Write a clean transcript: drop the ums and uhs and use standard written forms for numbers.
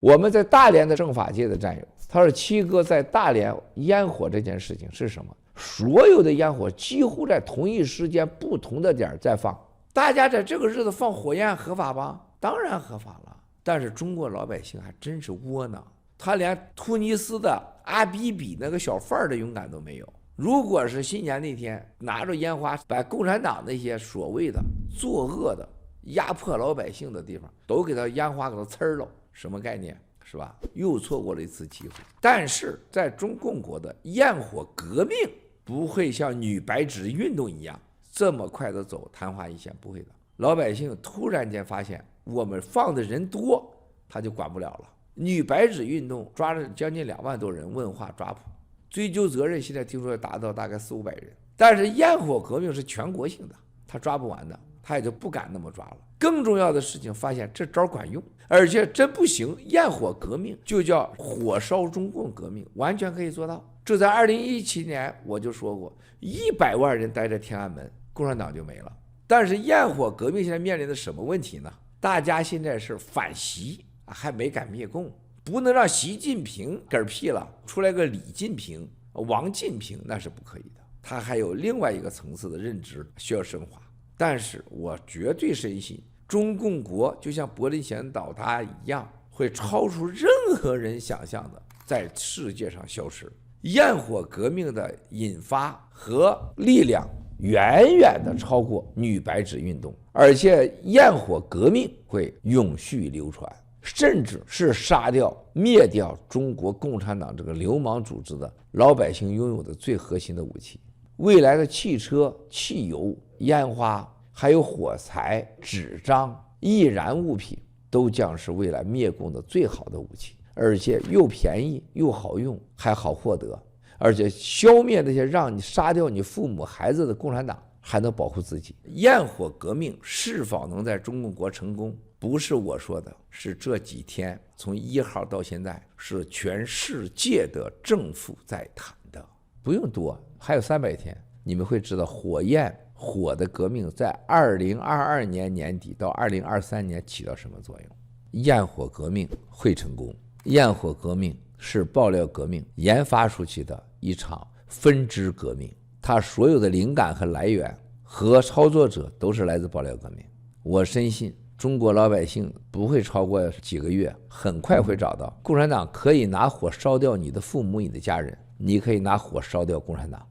我们在大连的政法界的战友，他说七哥在大连烟火这件事情是什么？所有的烟火几乎在同一时间不同的点在放，大家在这个日子放火焰合法吗？当然合法了。但是中国老百姓还真是窝囊，他连突尼斯的阿比比那个小贩儿的勇敢都没有。如果是新年那天拿着烟花把共产党那些所谓的作恶的压迫老百姓的地方都给他烟花给他呲了，什么概念？是吧？又错过了一次机会。但是在中共国的焰火革命不会像女白纸运动一样这么快的走昙花一现，不会的。老百姓突然间发现我们放的人多，他就管不了了。女白纸运动抓了将近2万多人问话抓捕，追究责任现在听说达到大概400-500人。但是焰火革命是全国性的，他抓不完的，他也就不敢那么抓了。更重要的事情，发现这招管用，而且真不行，焰火革命就叫火烧中共革命，完全可以做到。这在2017年我就说过，100万人待在天安门，共产党就没了。但是焰火革命现在面临的什么问题呢？大家现在是反习，还没敢灭共，不能让习近平嗝屁了，出来个李近平、王近平，那是不可以的。他还有另外一个层次的认知需要升华。但是我绝对深信，中共国就像柏林墙倒塌一样，会超出任何人想象的在世界上消失。焰火革命的引发和力量远远的超过女白纸运动，而且焰火革命会永续流传，甚至是杀掉灭掉中国共产党这个流氓组织的老百姓拥有的最核心的武器。未来的汽车、汽油、烟花还有火柴、纸张、易燃物品都将是未来灭共的最好的武器，而且又便宜又好用，还好获得，而且消灭那些让你杀掉你父母孩子的共产党，还能保护自己。焰火革命是否能在中共国成功，不是我说的，是这几天从1号到现在是全世界的政府在谈的，不用多，还有300天，你们会知道火的革命在2022年年底到2023年起到什么作用。焰火革命会成功，焰火革命是爆料革命研发出去的一场分支革命，它所有的灵感和来源和操作者都是来自爆料革命。我深信中国老百姓不会超过几个月，很快会找到共产党可以拿火烧掉你的父母、你的家人，你可以拿火烧掉共产党。